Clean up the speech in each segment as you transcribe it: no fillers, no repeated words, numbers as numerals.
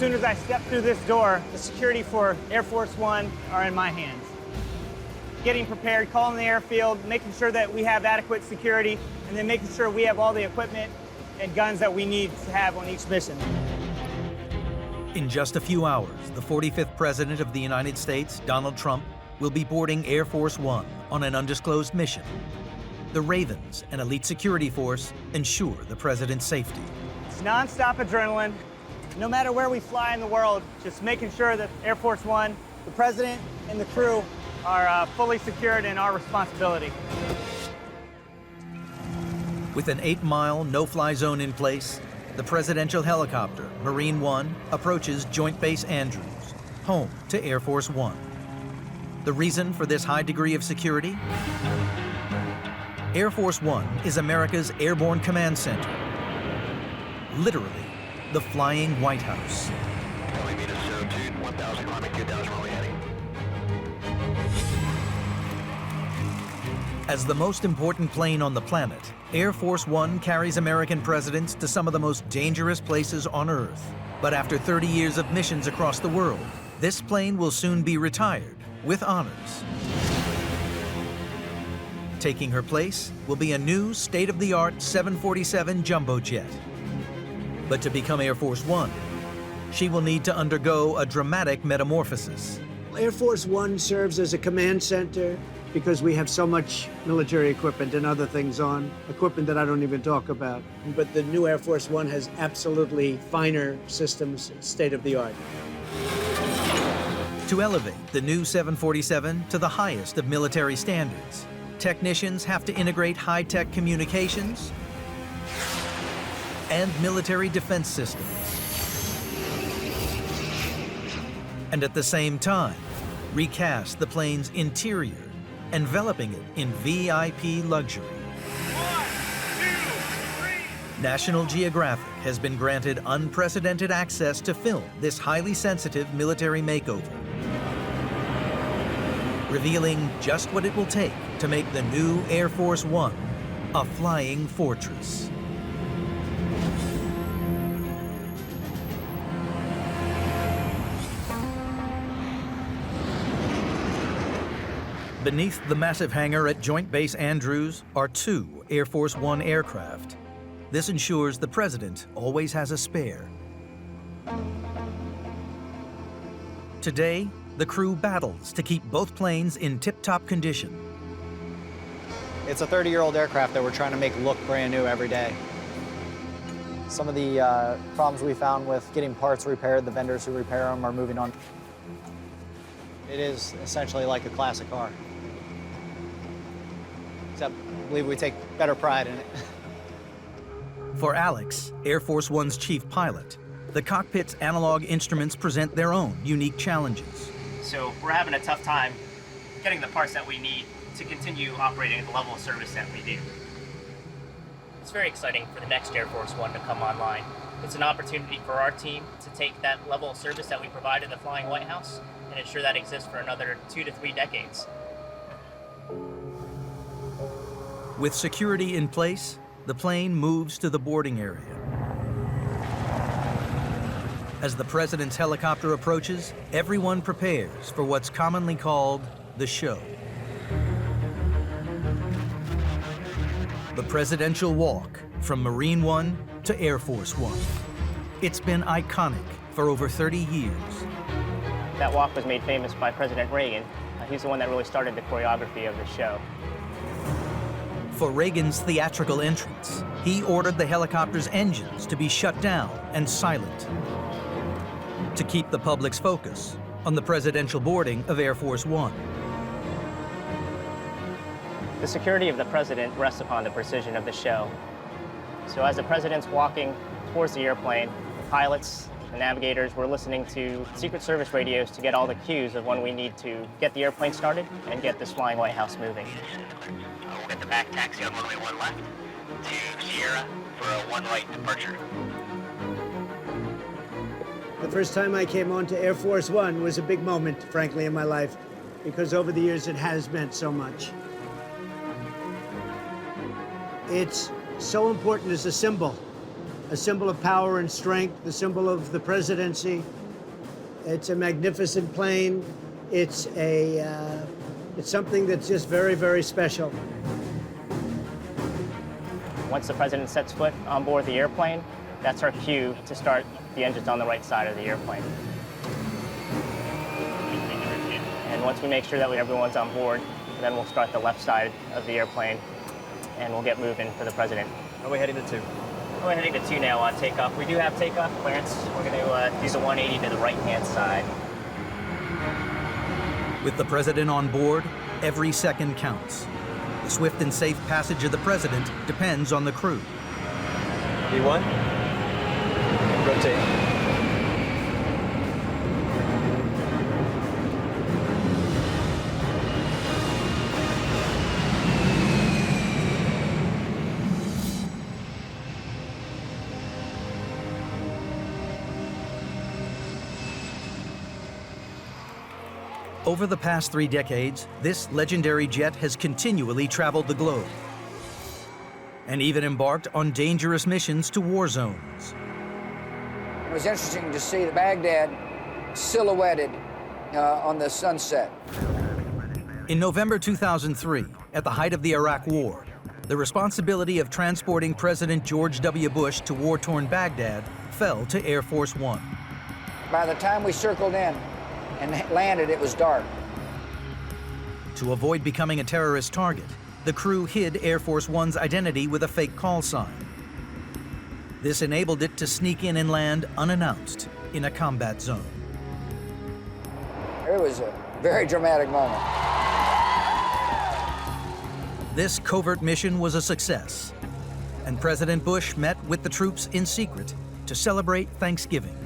soon as I step through this door, the security for Air Force One are in my hands. Getting prepared, calling the airfield, making sure that we have adequate security, and then making sure we have all the equipment and guns that we need to have on each mission. In just a few hours, the 45th President of the United States, Donald Trump, will be boarding Air Force One on an undisclosed mission. The Ravens, an elite security force, ensure the President's safety. It's nonstop adrenaline. No matter where we fly in the world, just making sure that Air Force One, the President, and the crew are fully secured and our responsibility. With an 8-mile no-fly zone in place, the presidential helicopter, Marine One, approaches Joint Base Andrews, home to Air Force One. The reason for this high degree of security? Air Force One is America's airborne command center. Literally, the flying White House. As the most important plane on the planet, Air Force One carries American presidents to some of the most dangerous places on Earth. But after 30 years of missions across the world, this plane will soon be retired with honors. Taking her place will be a new state-of-the-art 747 jumbo jet. But to become Air Force One, she will need to undergo a dramatic metamorphosis. Air Force One serves as a command center because we have so much military equipment and other things on, equipment that I don't even talk about. But the new Air Force One has absolutely finer systems, state-of-the-art. To elevate the new 747 to the highest of military standards, technicians have to integrate high-tech communications and military defense systems. And at the same time, recast the plane's interior, enveloping it in VIP luxury. 1, 2, 3. National Geographic has been granted unprecedented access to film this highly sensitive military makeover, revealing just what it will take to make the new Air Force One a flying fortress. Beneath the massive hangar at Joint Base Andrews are 2 Air Force One aircraft. This ensures the President always has a spare. Today, the crew battles to keep both planes in tip-top condition. It's a 30-year-old aircraft that we're trying to make look brand new every day. Some of the problems we found with getting parts repaired, the vendors who repair them are moving on. It is essentially like a classic car. Except I believe we take better pride in it. For Alex, Air Force One's chief pilot, the cockpit's analog instruments present their own unique challenges. So we're having a tough time getting the parts that we need to continue operating at the level of service that we do. It's very exciting for the next Air Force One to come online. It's an opportunity for our team to take that level of service that we provide in the Flying White House and ensure that exists for another 2 to 3 decades. With security in place, the plane moves to the boarding area. As the President's helicopter approaches, everyone prepares for what's commonly called the show. The presidential walk from Marine One to Air Force One. It's been iconic for over 30 years. That walk was made famous by President Reagan. He's the one that really started the choreography of the show. For Reagan's theatrical entrance, he ordered the helicopter's engines to be shut down and silent to keep the public's focus on the presidential boarding of Air Force One. The security of the president rests upon the precision of the show. So as the president's walking towards the airplane, the pilots, the navigators, we're listening to Secret Service radios to get all the cues of when we need to get the airplane started and get this Flying White House moving. We'll get the back taxi on runway 1 left to Sierra for a 1 right departure. The first time I came on to Air Force One was a big moment, frankly, in my life, because over the years it has meant so much. It's so important as a symbol a symbol of power and strength, the symbol of the presidency. It's a magnificent plane. It's something that's just very, very special. Once the president sets foot on board the airplane, that's our cue to start the engines on the right side of the airplane. And once we make sure that everyone's on board, then we'll start the left side of the airplane and we'll get moving for the president. Are we heading to 2? We're heading to 2 now on takeoff. We do have takeoff clearance. We're going to do the 180 to the right-hand side. With the president on board, every second counts. The swift and safe passage of the president depends on the crew. V1. Rotate. Over the past 3 decades, this legendary jet has continually traveled the globe and even embarked on dangerous missions to war zones. It was interesting to see the Baghdad silhouetted on the sunset. In November 2003, at the height of the Iraq War, the responsibility of transporting President George W. Bush to war-torn Baghdad fell to Air Force One. By the time we circled in and landed, it was dark. To avoid becoming a terrorist target, the crew hid Air Force One's identity with a fake call sign. This enabled it to sneak in and land unannounced in a combat zone. It was a very dramatic moment. This covert mission was a success, and President Bush met with the troops in secret to celebrate Thanksgiving.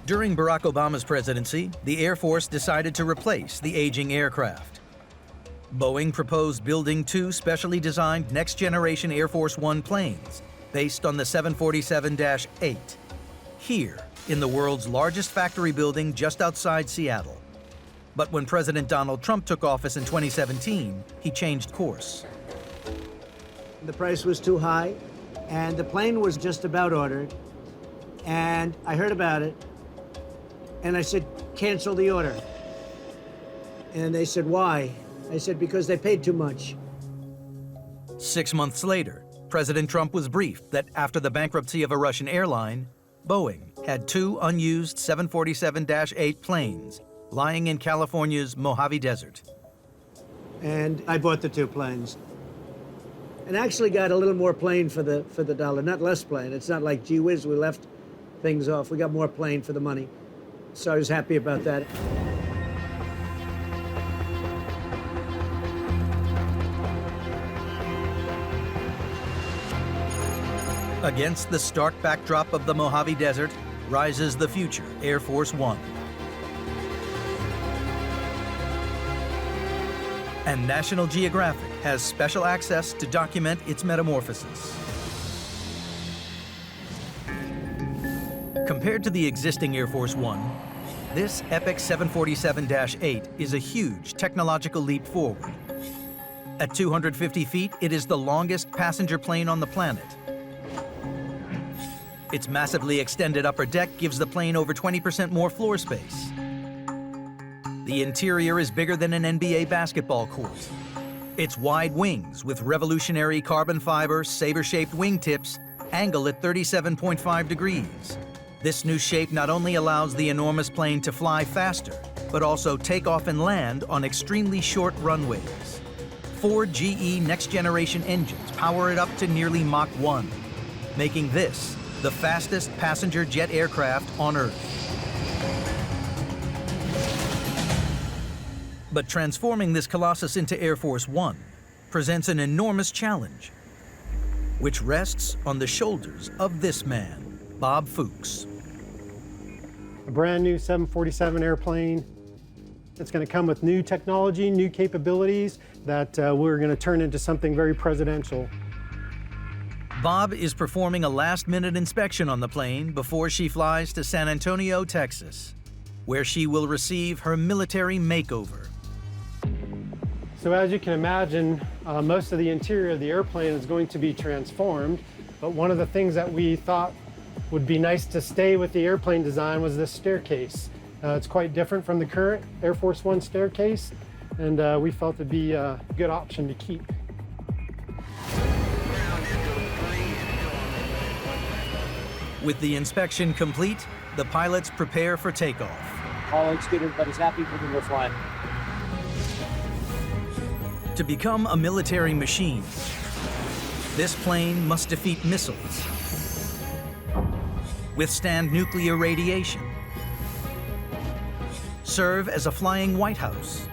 During Barack Obama's presidency, the Air Force decided to replace the aging aircraft. Boeing proposed building 2 specially designed next-generation Air Force One planes based on the 747-8, here in the world's largest factory building just outside Seattle. But when President Donald Trump took office in 2017, he changed course. The price was too high, and the plane was just about ordered, and I heard about it, and I said, cancel the order. And they said, why? I said, because they paid too much. 6 months later, President Trump was briefed that after the bankruptcy of a Russian airline, Boeing had 2 unused 747-8 planes lying in California's Mojave Desert. And I bought the 2 planes. And actually got a little more plane for the dollar, not less plane. It's not like, gee whiz, we left things off. We got more plane for the money. So I was happy about that. Against the stark backdrop of the Mojave Desert rises the future Air Force One. And National Geographic has special access to document its metamorphosis. Compared to the existing Air Force One, this epic 747-8 is a huge technological leap forward. At 250 feet, it is the longest passenger plane on the planet. Its massively extended upper deck gives the plane over 20% more floor space. The interior is bigger than an NBA basketball court. Its wide wings with revolutionary carbon fiber, saber-shaped wingtips angle at 37.5 degrees. This new shape not only allows the enormous plane to fly faster, but also take off and land on extremely short runways. 4 GE next-generation engines power it up to nearly Mach 1, making this the fastest passenger jet aircraft on Earth. But transforming this colossus into Air Force One presents an enormous challenge, which rests on the shoulders of this man, Bob Fuchs. A brand new 747 airplane. It's going to come with new technology, new capabilities that we're going to turn into something very presidential. Bob is performing a last-minute inspection on the plane before she flies to San Antonio, Texas, where she will receive her military makeover. So as you can imagine, most of the interior of the airplane is going to be transformed. But one of the things that we thought would be nice to stay with the airplane design was this staircase. It's quite different from the current Air Force One staircase, and we felt it'd be a good option to keep. With the inspection complete, the pilots prepare for takeoff. All looks good, everybody's happy, we're gonna go fly. To become a military machine, this plane must defeat missiles, withstand nuclear radiation, serve as a flying White House,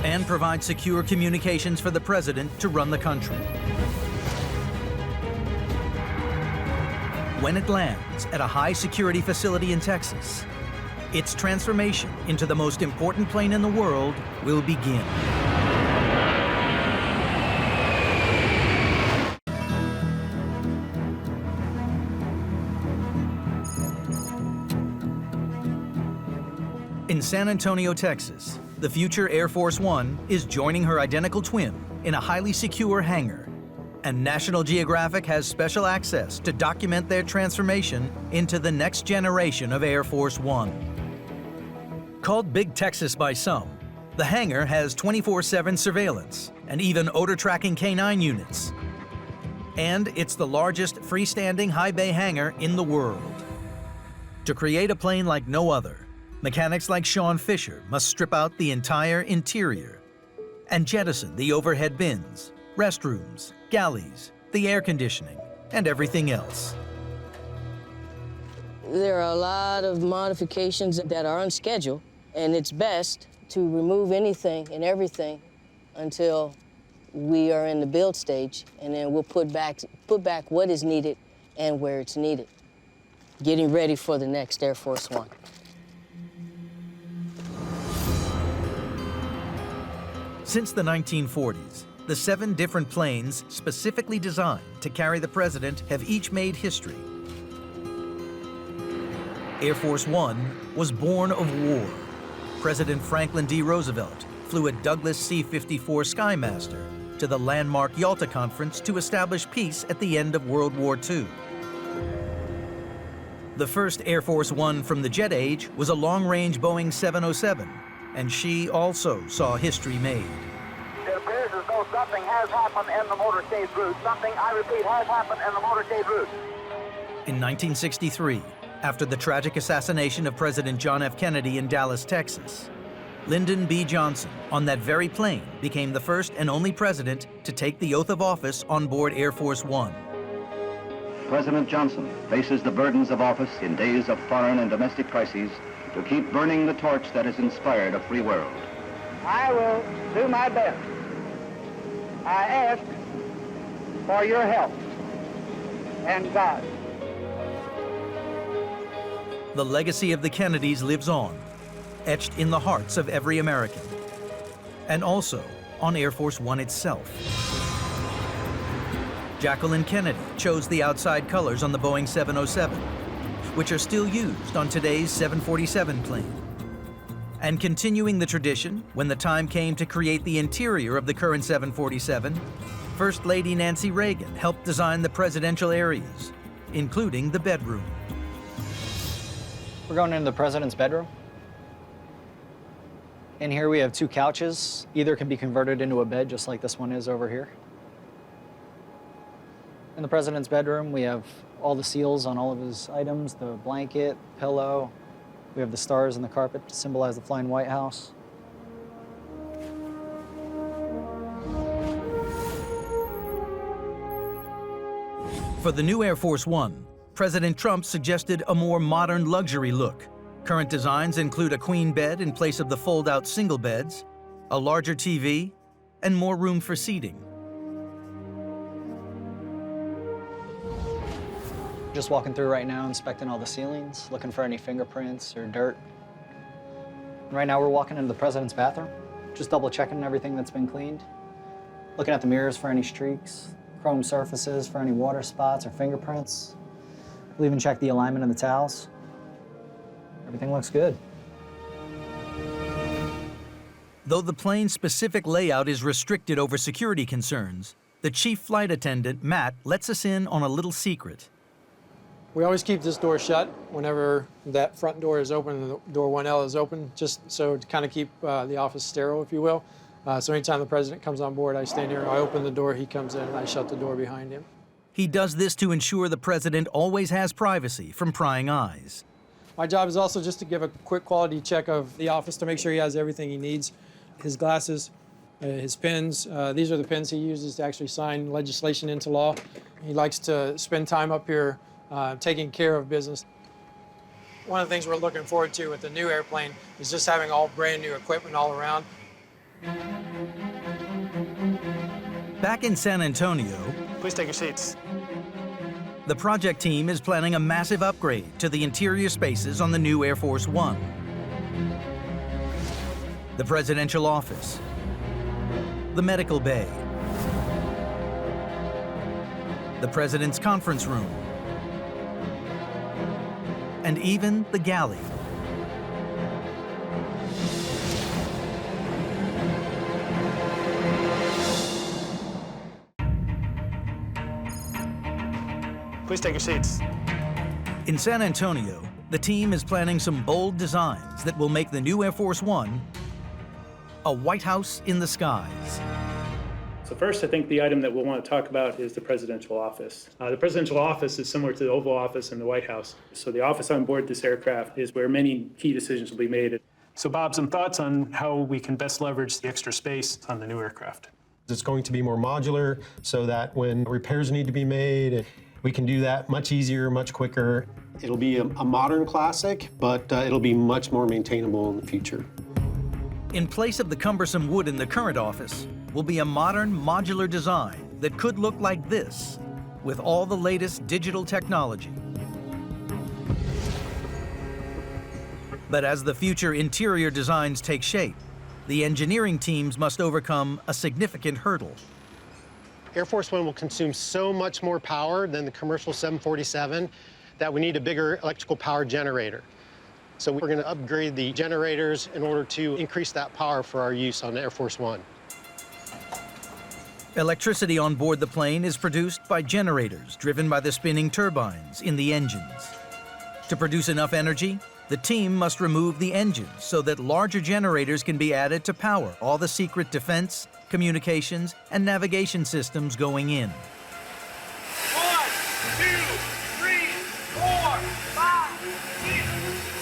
and provide secure communications for the president to run the country. When it lands at a high-security facility in Texas, its transformation into the most important plane in the world will begin. In San Antonio, Texas, the future Air Force One is joining her identical twin in a highly secure hangar, and National Geographic has special access to document their transformation into the next generation of Air Force One. Called Big Texas by some, the hangar has 24/7 surveillance and even odor-tracking K9 units. And it's the largest freestanding high bay hangar in the world. To create a plane like no other, mechanics like Sean Fisher must strip out the entire interior and jettison the overhead bins, restrooms, galleys, the air conditioning, and everything else. There are a lot of modifications that are on schedule, and it's best to remove anything and everything until we are in the build stage, and then we'll put back what is needed and where it's needed. Getting ready for the next Air Force One. Since the 1940s, the 7 different planes specifically designed to carry the president have each made history. Air Force One was born of war. President Franklin D. Roosevelt flew a Douglas C-54 Skymaster to the landmark Yalta Conference to establish peace at the end of World War II. The first Air Force One from the jet age was a long-range Boeing 707, and she also saw history made. It appears as though something has happened in the motorcade route. Something, I repeat, has happened in the motorcade route. In 1963, after the tragic assassination of President John F. Kennedy in Dallas, Texas, Lyndon B. Johnson, on that very plane, became the first and only president to take the oath of office on board Air Force One. President Johnson faces the burdens of office in days of foreign and domestic crises to keep burning the torch that has inspired a free world. I will do my best. I ask for your help and God. The legacy of the Kennedys lives on, etched in the hearts of every American, and also on Air Force One itself. Jacqueline Kennedy chose the outside colors on the Boeing 707, which are still used on today's 747 plane. And continuing the tradition, when the time came to create the interior of the current 747, First Lady Nancy Reagan helped design the presidential areas, including the bedroom. We're going into the president's bedroom. In here we have 2 couches. Either can be converted into a bed, just like this one is over here. In the president's bedroom, we have all the seals on all of his items, the blanket, pillow. We have the stars in the carpet to symbolize the flying White House. For the new Air Force One, President Trump suggested a more modern luxury look. Current designs include a queen bed in place of the fold-out single beds, a larger TV, and more room for seating. Just walking through right now, inspecting all the ceilings, looking for any fingerprints or dirt. Right now we're walking into the president's bathroom, just double checking everything that's been cleaned. Looking at the mirrors for any streaks, chrome surfaces for any water spots or fingerprints. We'll even check the alignment of the towels. Everything looks good. Though the plane's specific layout is restricted over security concerns, the chief flight attendant, Matt, lets us in on a little secret. We always keep this door shut whenever that front door is open and the door 1L is open, just so to kind of keep the office sterile, if you will. So anytime the president comes on board, I stand here, I open the door, he comes in, and I shut the door behind him. He does this to ensure the president always has privacy from prying eyes. My job is also just to give a quick quality check of the office to make sure he has everything he needs. His glasses, his pens. These are the pens he uses to actually sign legislation into law. He likes to spend time up here taking care of business. One of the things we're looking forward to with the new airplane is just having all brand new equipment all around. Back in San Antonio, please take your seats. The project team is planning a massive upgrade to the interior spaces on the new Air Force One. The presidential office, the medical bay, the president's conference room, and even the galley. Please take your seats. In San Antonio, the team is planning some bold designs that will make the new Air Force One a White House in the skies. So first, I think the item that we'll want to talk about is the presidential office. The presidential office is similar to the Oval Office in the White House. So the office on board this aircraft is where many key decisions will be made. So Bob, some thoughts on how we can best leverage the extra space on the new aircraft? It's going to be more modular so that when repairs need to be made, we can do that much easier, much quicker. It'll be a modern classic, but it'll be much more maintainable in the future. In place of the cumbersome wood in the current office will be a modern modular design that could look like this, with all the latest digital technology. But as the future interior designs take shape, the engineering teams must overcome a significant hurdle. Air Force One will consume so much more power than the commercial 747 that we need a bigger electrical power generator. So we're going to upgrade the generators in order to increase that power for our use on Air Force One. Electricity on board the plane is produced by generators driven by the spinning turbines in the engines. To produce enough energy, the team must remove the engines so that larger generators can be added to power all the secret defense, communications, and navigation systems going in. 1, 2, 3, 4, 5, 6,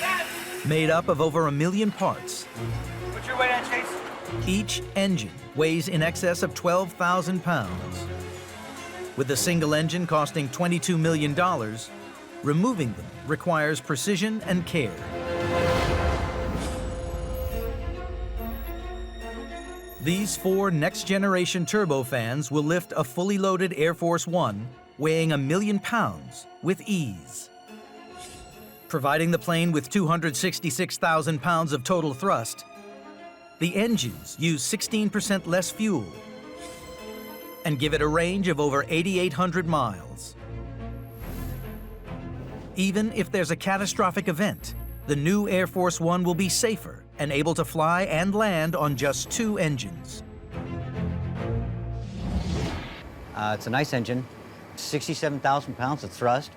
7. Made up of over 1 million parts, Put your weight on, Chase. each engine weighs in excess of 12,000 pounds. With a single engine costing $22 million, removing them requires precision and care. These 4 next-generation turbofans will lift a fully loaded Air Force One weighing 1 million pounds with ease. Providing the plane with 266,000 pounds of total thrust, the engines use 16% less fuel and give it a range of over 8,800 miles. Even if there's a catastrophic event, the new Air Force One will be safer and able to fly and land on just 2 engines. It's a nice engine, 67,000 pounds of thrust,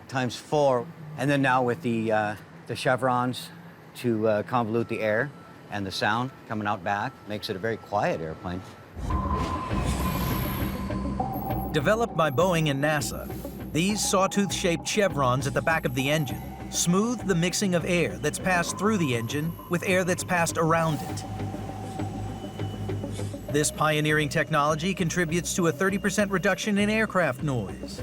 times 4. And then now with the chevrons to convolute the air and the sound coming out back, makes it a very quiet airplane. Developed by Boeing and NASA, these sawtooth-shaped chevrons at the back of the engine smooth the mixing of air that's passed through the engine with air that's passed around it. This pioneering technology contributes to a 30% reduction in aircraft noise,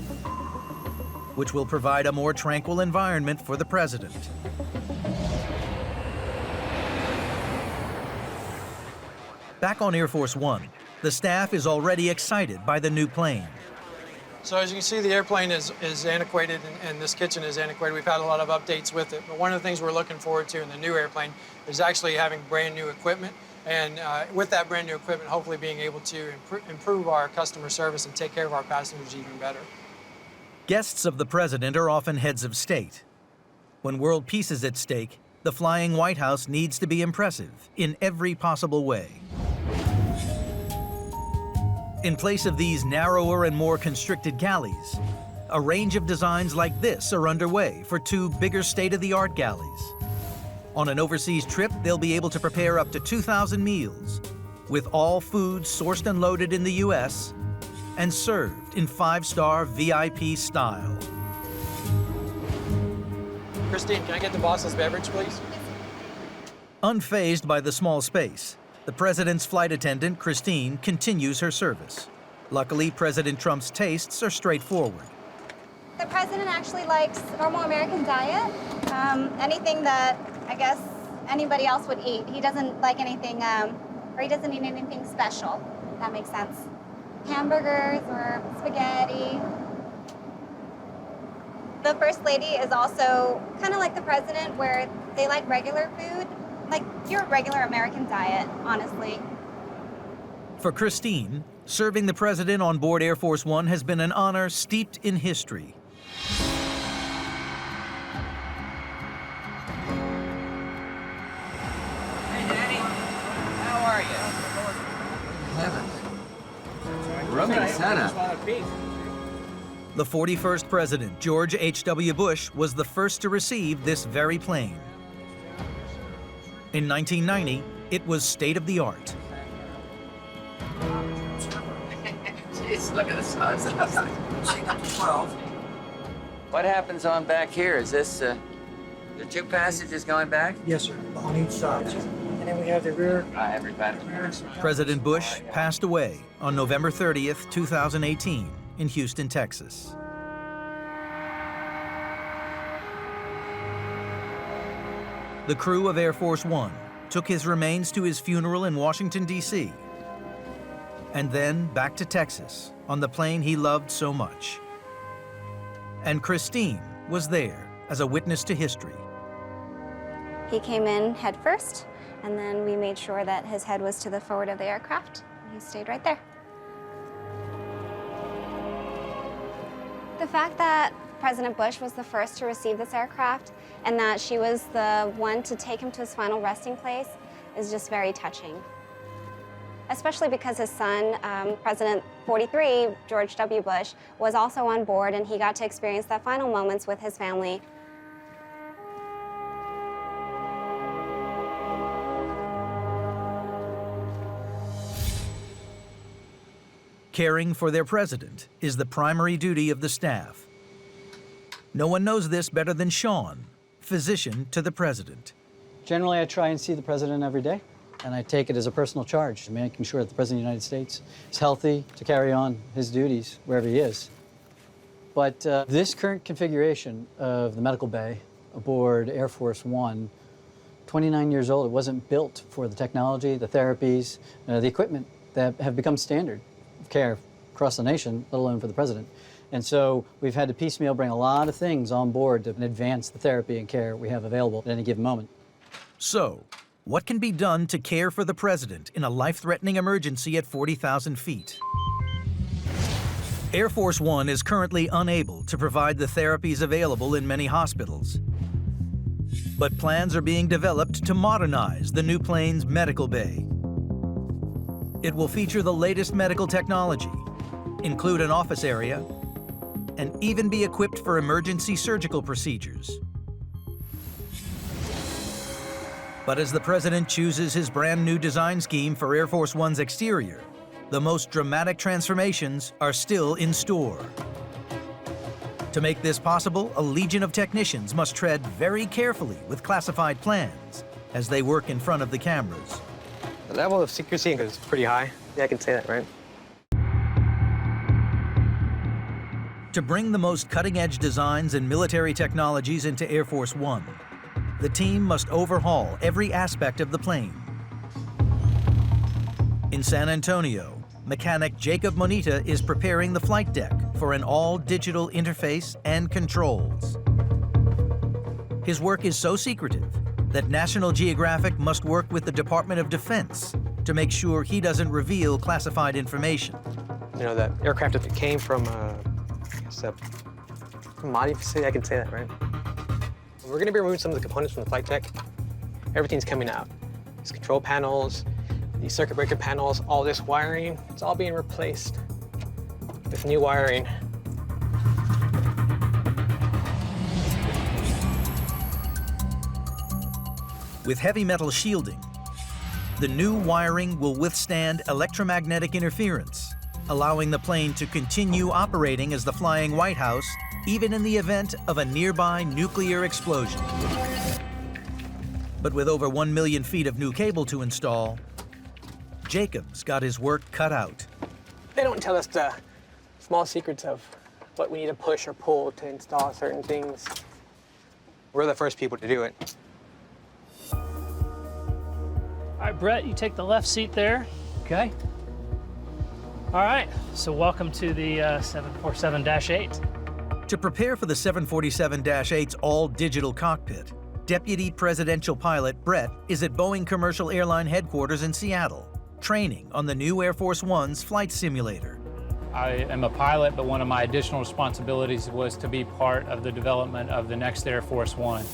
which will provide a more tranquil environment for the president. Back on Air Force One, the staff is already excited by the new plane. So as you can see, the airplane is antiquated, and this kitchen is antiquated. We've had a lot of updates with it, but one of the things we're looking forward to in the new airplane is actually having brand new equipment, and with that brand new equipment, hopefully being able to improve our customer service and take care of our passengers even better. Guests of the president are often heads of state. When world peace is at stake, the flying White House needs to be impressive in every possible way. In place of these narrower and more constricted galleys, a range of designs like this are underway for 2 bigger state-of-the-art galleys. On an overseas trip, they'll be able to prepare up to 2,000 meals, with all foods sourced and loaded in the U.S. and served in 5-star VIP style. Christine, can I get the boss's beverage, please? Unfazed by the small space, the president's flight attendant, Christine, continues her service. Luckily, President Trump's tastes are straightforward. The president actually likes normal American diet, anything that I guess anybody else would eat. He doesn't like anything, or he doesn't eat anything special, if that makes sense. Hamburgers or spaghetti. The First Lady is also kind of like the president, where they like regular food, like your regular American diet, honestly. For Christine, serving the president on board Air Force One has been an honor steeped in history. Hey, Daddy. How are you? Rubbing Santa. The 41st President, George H.W. Bush, was the first to receive this very plane. In 1990, it was state-of-the-art. Jeez, look at the size. 12. What happens on back here? Is this the 2 passages going back? Yes, sir, on each side. And then we have the rear. Everybody. President Bush passed away on November 30th, 2018, in Houston, Texas. The crew of Air Force One took his remains to his funeral in Washington, D.C., and then back to Texas on the plane he loved so much. And Christine was there as a witness to history. He came in head first, and then we made sure that his head was to the forward of the aircraft, and he stayed right there. The fact that President Bush was the first to receive this aircraft and that she was the one to take him to his final resting place is just very touching. Especially because his son, President 43, George W. Bush, was also on board, and he got to experience the final moments with his family. Caring for their president is the primary duty of the staff. No one knows this better than Sean, physician to the president. Generally, I try and see the president every day, and I take it as a personal charge, making sure that the president of the United States is healthy to carry on his duties wherever he is. But this current configuration of the medical bay aboard Air Force One, 29 years old, it wasn't built for the technology, the therapies, the equipment that have become standard of care across the nation, let alone for the president. And so we've had to piecemeal bring a lot of things on board to advance the therapy and care we have available at any given moment. So, what can be done to care for the president in a life-threatening emergency at 40,000 feet? Air Force One is currently unable to provide the therapies available in many hospitals. But plans are being developed to modernize the new plane's medical bay. It will feature the latest medical technology, include an office area, and even be equipped for emergency surgical procedures. But as the president chooses his brand new design scheme for Air Force One's exterior, the most dramatic transformations are still in store. To make this possible, a legion of technicians must tread very carefully with classified plans as they work in front of the cameras. The level of secrecy is pretty high. Yeah, I can say that, right? To bring the most cutting-edge designs and military technologies into Air Force One, the team must overhaul every aspect of the plane. In San Antonio, mechanic Jacob Monita is preparing the flight deck for an all-digital interface and controls. His work is so secretive that National Geographic must work with the Department of Defense to make sure he doesn't reveal classified information. You know, that aircraft that came from, I guess, a commodity facility, I can say that, right? We're going to be removing some of the components from the flight deck everything's coming out. These control panels, these circuit breaker panels, all this wiring, it's all being replaced with new wiring. With heavy metal shielding, the new wiring will withstand electromagnetic interference, allowing the plane to continue operating as the Flying White House, even in the event of a nearby nuclear explosion. But with over 1 million feet of new cable to install, Jacob's got his work cut out. They don't tell us the small secrets of what we need to push or pull to install certain things. We're the first people to do it. All right, Brett, you take the left seat there. Okay. All right, so welcome to the 747-8. To prepare for the 747-8's all-digital cockpit, Deputy Presidential Pilot Brett is at Boeing Commercial Airline Headquarters in Seattle, training on the new Air Force One's flight simulator. I am a pilot, but one of my additional responsibilities was to be part of the development of the next Air Force One.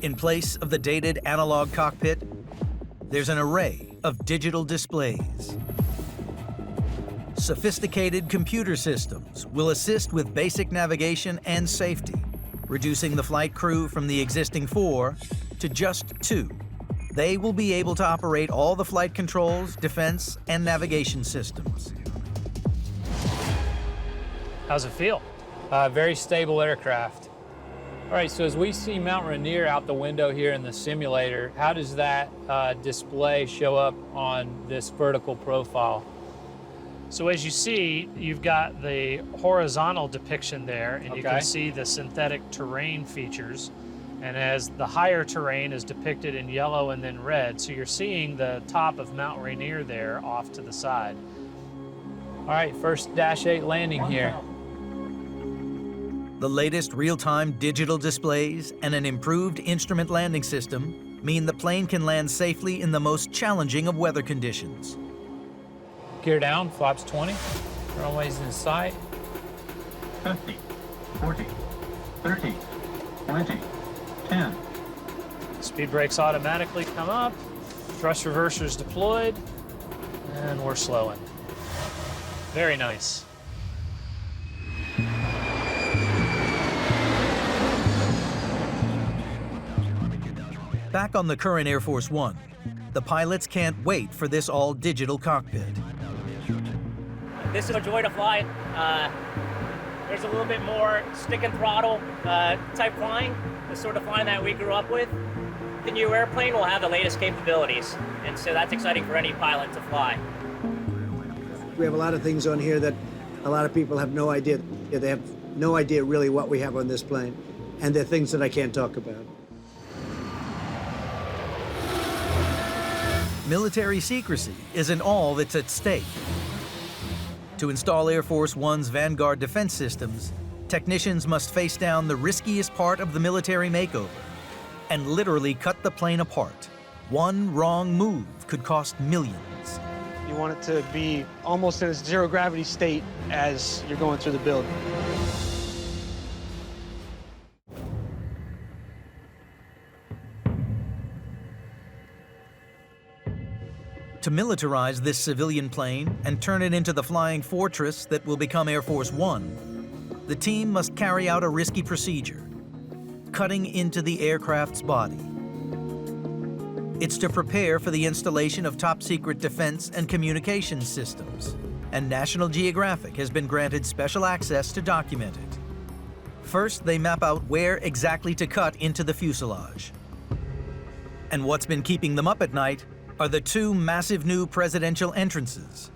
In place of the dated analog cockpit, there's an array of digital displays. Sophisticated computer systems will assist with basic navigation and safety, reducing the flight crew from the existing 4 to just 2. They will be able to operate all the flight controls, defense, and navigation systems. How's it feel? Very stable aircraft. All right, so as we see Mount Rainier out the window here in the simulator, how does that display show up on this vertical profile? So as you see, you've got the horizontal depiction there, and you can see the synthetic terrain features. And as the higher terrain is depicted in yellow and then red, so you're seeing the top of Mount Rainier there off to the side. All right, first Dash 8 landing here. The latest real-time digital displays and an improved instrument landing system mean the plane can land safely in the most challenging of weather conditions. Gear down, flaps 20, runways in sight. 50, 40, 30, 20, 10. Speed brakes automatically come up, thrust reversers deployed, and we're slowing. Very nice. Back on the current Air Force One, the pilots can't wait for this all-digital cockpit. This is a joy to fly. There's a little bit more stick and throttle type flying, the sort of flying that we grew up with. The new airplane will have the latest capabilities, and so that's exciting for any pilot to fly. We have a lot of things on here that a lot of people have no idea. They have no idea really what we have on this plane, and they're things that I can't talk about. Military secrecy isn't all that's at stake. To install Air Force One's Vanguard defense systems, technicians must face down the riskiest part of the military makeover and literally cut the plane apart. One wrong move could cost millions. You want it to be almost in a zero gravity state as you're going through the build. To militarize this civilian plane and turn it into the flying fortress that will become Air Force One, the team must carry out a risky procedure, cutting into the aircraft's body. It's to prepare for the installation of top-secret defense and communications systems, and National Geographic has been granted special access to document it. First, they map out where exactly to cut into the fuselage. And what's been keeping them up at night are the 2 massive new presidential entrances.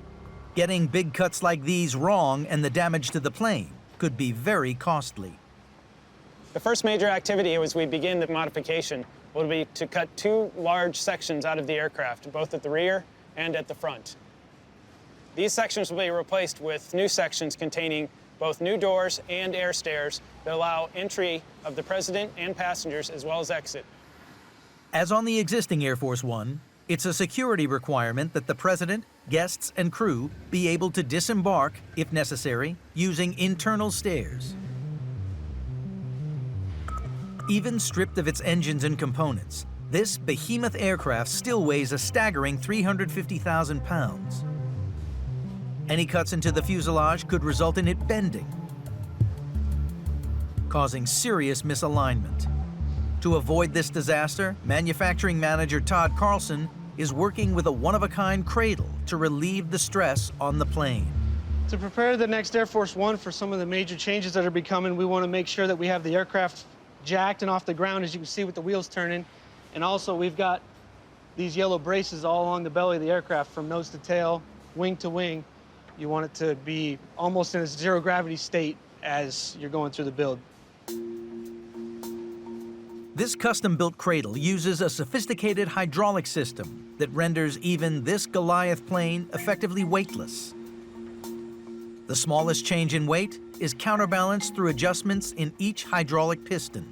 Getting big cuts like these wrong and the damage to the plane could be very costly. The first major activity as we begin the modification will be to cut 2 large sections out of the aircraft, both at the rear and at the front. These sections will be replaced with new sections containing both new doors and air stairs that allow entry of the president and passengers as well as exit. As on the existing Air Force One, it's a security requirement that the president, guests, and crew be able to disembark, if necessary, using internal stairs. Even stripped of its engines and components, This behemoth aircraft still weighs a staggering 350,000 pounds. Any cuts into the fuselage could result in it bending, causing serious misalignment. To avoid this disaster, manufacturing manager Todd Carlson is working with a one-of-a-kind cradle to relieve the stress on the plane. To prepare the next Air Force One for some of the major changes that are becoming, we want to make sure that we have the aircraft jacked and off the ground, as you can see with the wheels turning. And also we've got these yellow braces all along the belly of the aircraft from nose to tail, wing to wing. You want it to be almost in a zero gravity state as you're going through the build. This custom-built cradle uses a sophisticated hydraulic system that renders even this Goliath plane effectively weightless. The smallest change in weight is counterbalanced through adjustments in each hydraulic piston.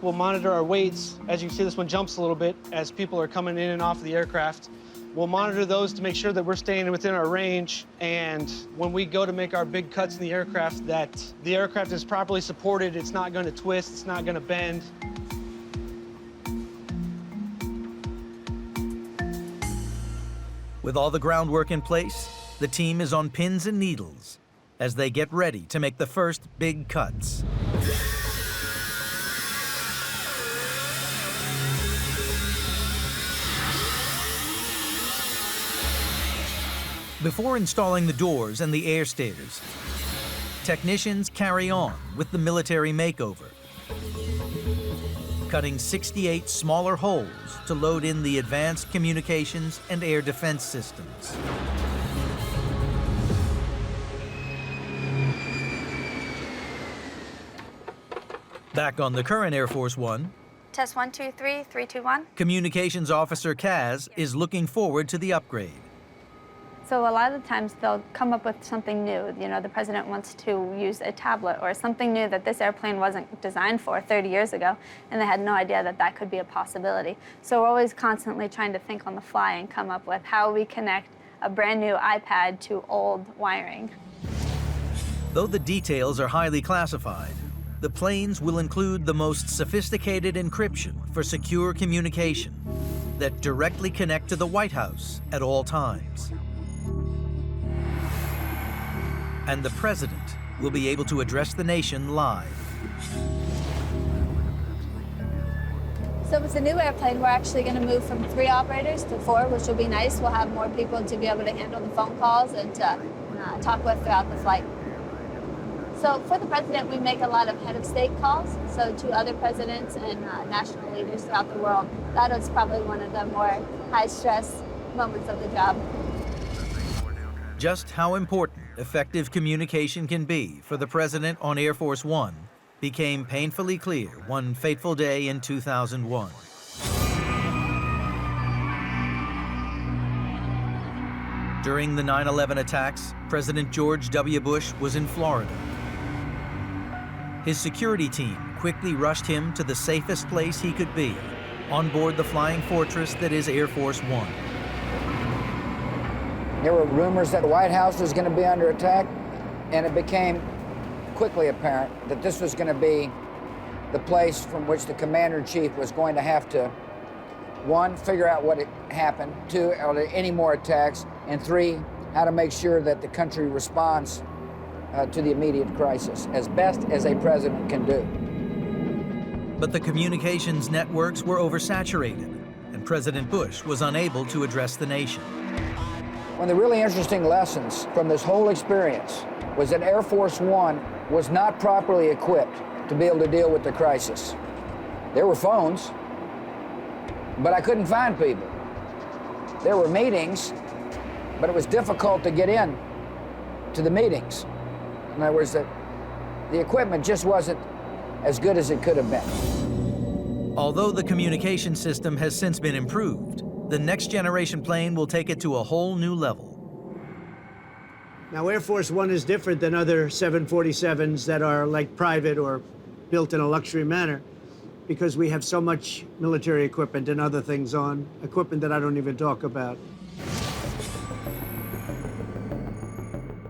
We'll monitor our weights. As you can see, this one jumps a little bit as people are coming in and off the aircraft. We'll monitor those to make sure that we're staying within our range, and when we go to make our big cuts in the aircraft, that the aircraft is properly supported, it's not going to twist, it's not going to bend. With all the groundwork in place, the team is on pins and needles as they get ready to make the first big cuts. Before installing the doors and the air stairs, technicians carry on with the military makeover, cutting 68 smaller holes to load in the advanced communications and air defense systems. Back on the current Air Force One, Test 1, 2, 3, 3, 2, 1. Communications Officer Kaz is looking forward to the upgrade. So a lot of the times they'll come up with something new. You know, the president wants to use a tablet or something new that this airplane wasn't designed for 30 years ago, and they had no idea that that could be a possibility. So we're always constantly trying to think on the fly and come up with how we connect a brand new iPad to old wiring. Though the details are highly classified, the planes will include the most sophisticated encryption for secure communication that directly connect to the White House at all times. And the president will be able to address the nation live. So it's a new airplane. We're actually going to move from 3 operators to 4, which will be nice. We'll have more people to be able to handle the phone calls and to talk with throughout the flight. So for the president, we make a lot of head of state calls. So to other presidents and national leaders throughout the world, that is probably one of the more high-stress moments of the job. Just how important effective communication can be for the president on Air Force One became painfully clear one fateful day in 2001. During the 9/11 attacks, President George W. Bush was in Florida. His security team quickly rushed him to the safest place he could be, on board the flying fortress that is Air Force One. There were rumors that the White House was going to be under attack, and it became quickly apparent that this was going to be the place from which the commander-in-chief was going to have to, 1, figure out what had happened, 2, are there any more attacks, and 3, how to make sure that the country responds to the immediate crisis as best as a president can do. But the communications networks were oversaturated, and President Bush was unable to address the nation. One of the really interesting lessons from this whole experience was that Air Force One was not properly equipped to be able to deal with the crisis. There were phones, but I couldn't find people. There were meetings, but it was difficult to get in to the meetings. In other words, the equipment just wasn't as good as it could have been. Although the communication system has since been improved, the next generation plane will take it to a whole new level. Now, Air Force One is different than other 747s that are like private or built in a luxury manner because we have so much military equipment and other things on, equipment that I don't even talk about.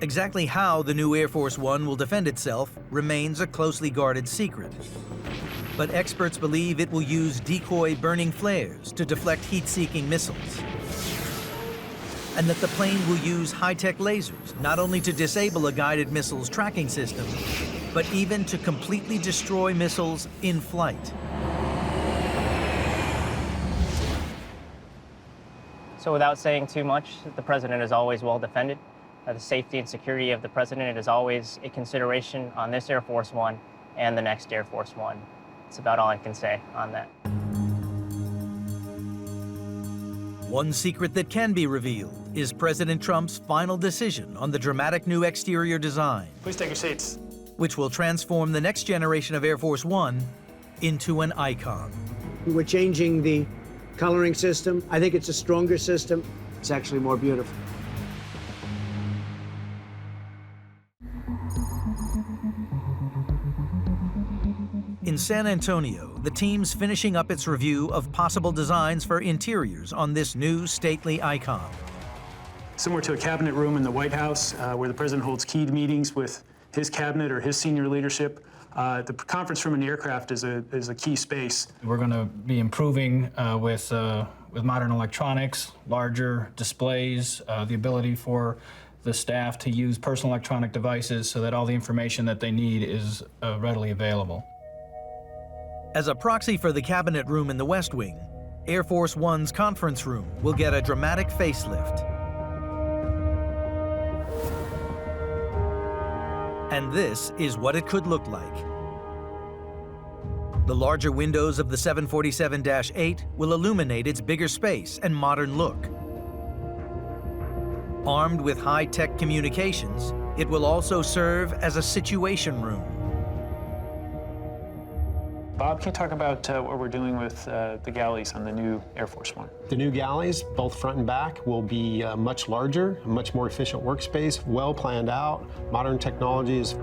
Exactly how the new Air Force One will defend itself remains a closely guarded secret. but experts believe it will use decoy burning flares to deflect heat-seeking missiles. And that the plane will use high-tech lasers not only to disable a guided missile's tracking system, but even to completely destroy missiles in flight. So without saying too much, the president is always well defended. The safety and security of the president is always a consideration on this Air Force One and the next Air Force One. It's about all I can say on that. One secret that can be revealed is President Trump's final decision on the dramatic new exterior design. Please take your seats. Which will transform the next generation of Air Force One into an icon. We're changing the coloring system. I think it's a stronger system. It's actually more beautiful. In San Antonio, the team's finishing up its review of possible designs for interiors on this new stately icon. Similar to a cabinet room in the White House, where the president holds key meetings with his cabinet or his senior leadership, the conference room in the aircraft is a key space. We're going to be improving with modern electronics, larger displays, the ability for the staff to use personal electronic devices so that all the information that they need is readily available. As a proxy for the cabinet room in the West Wing, Air Force One's conference room will get a dramatic facelift. And this is what it could look like. The larger windows of the 747-8 will illuminate its bigger space and modern look. Armed with high-tech communications, it will also serve as a situation room. Bob, can you talk about what we're doing with the galleys on the new Air Force One? The new galleys, both front and back, will be much larger, a much more efficient workspace, well planned out, modern technologies.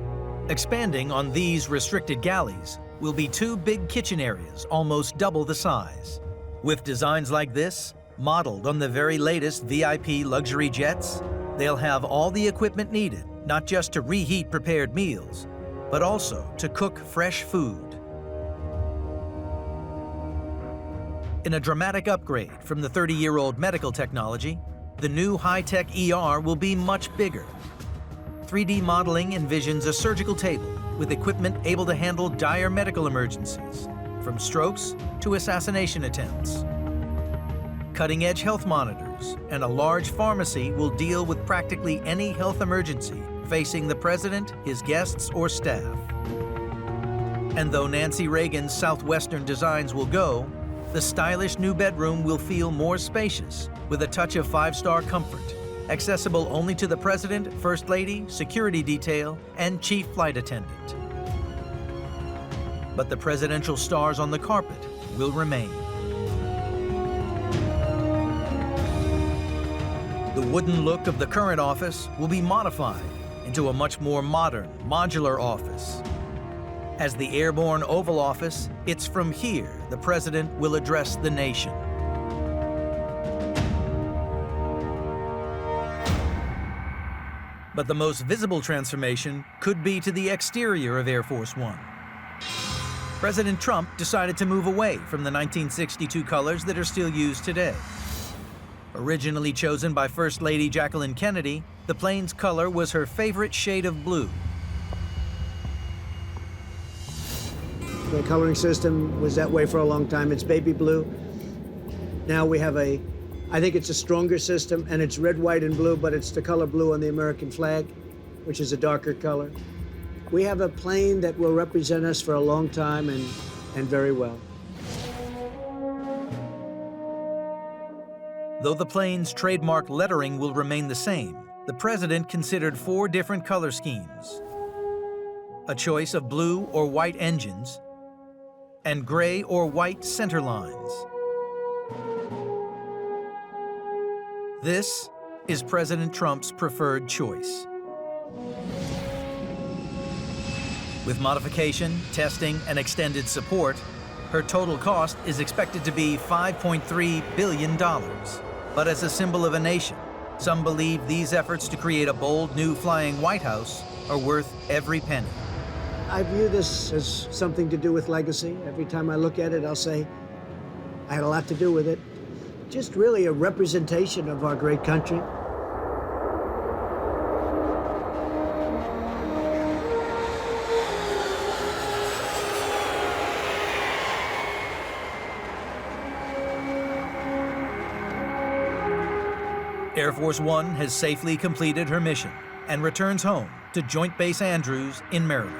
Expanding on these restricted galleys will be two big kitchen areas, almost double the size. With designs like this, modeled on the very latest VIP luxury jets, they'll have all the equipment needed, not just to reheat prepared meals, but also to cook fresh food. In a dramatic upgrade from the 30-year-old medical technology, the new high-tech ER will be much bigger. 3D modeling envisions a surgical table with equipment able to handle dire medical emergencies, from strokes to assassination attempts. Cutting-edge health monitors and a large pharmacy will deal with practically any health emergency facing the president, his guests, or staff. And though Nancy Reagan's Southwestern designs will go, the stylish new bedroom will feel more spacious with a touch of five-star comfort, accessible only to the president, first lady, security detail, and chief flight attendant. But the presidential stars on the carpet will remain. The wooden look of the current office will be modified into a much more modern, modular office. As the airborne Oval Office, it's from here the president will address the nation. But the most visible transformation could be to the exterior of Air Force One. President Trump decided to move away from the 1962 colors that are still used today. Originally chosen by First Lady Jacqueline Kennedy, the plane's color was her favorite shade of blue. The coloring system was that way for a long time. It's baby blue. Now we have I think it's a stronger system, and it's red, white, and blue, but it's the color blue on the American flag, which is a darker color. We have a plane that will represent us for a long time and very well. Though the plane's trademark lettering will remain the same, the president considered 4 different color schemes: a choice of blue or white engines, and gray or white center lines. This is President Trump's preferred choice. With modification, testing, and extended support, her total cost is expected to be $5.3 billion. But as a symbol of a nation, some believe these efforts to create a bold new flying White House are worth every penny. I view this as something to do with legacy. Every time I look at it, I'll say, I had a lot to do with it. Just really a representation of our great country. Air Force One has safely completed her mission and returns home to Joint Base Andrews in Maryland.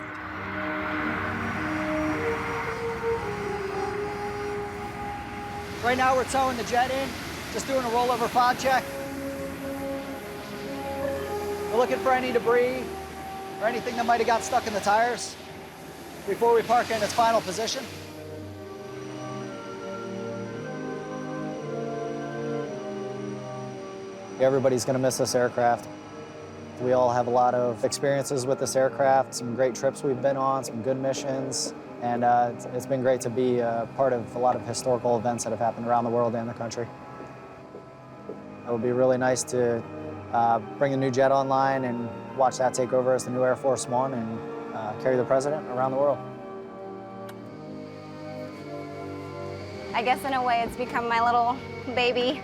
Right now we're towing the jet in, just doing a rollover pod check. We're looking for any debris or anything that might have got stuck in the tires before we park in its final position. Everybody's going to miss this aircraft. We all have a lot of experiences with this aircraft, some great trips we've been on, some good missions, and it's been great to be part of a lot of historical events that have happened around the world and the country. It would be really nice to bring a new jet online and watch that take over as the Noul Air Force One and carry the president around the world. I guess in a way it's become my little baby,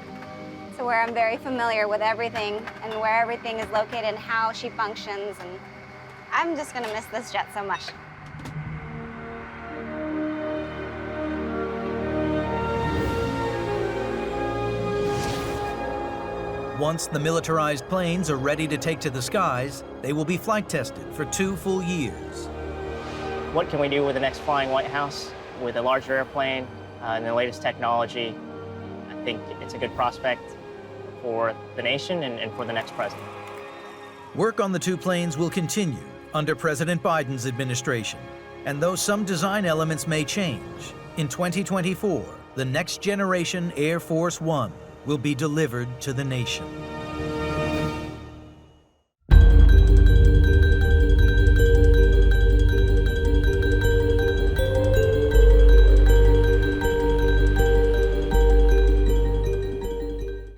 to where I'm very familiar with everything and where everything is located and how she functions, and I'm just gonna miss this jet so much. Once the militarized planes are ready to take to the skies, they will be flight tested for 2 full years. What can we do with the next flying White House with a larger airplane and the latest technology? I think it's a good prospect for the nation and for the next president. Work on the 2 planes will continue under President Biden's administration. And though some design elements may change, in 2024, the next generation Air Force One will be delivered to the nation.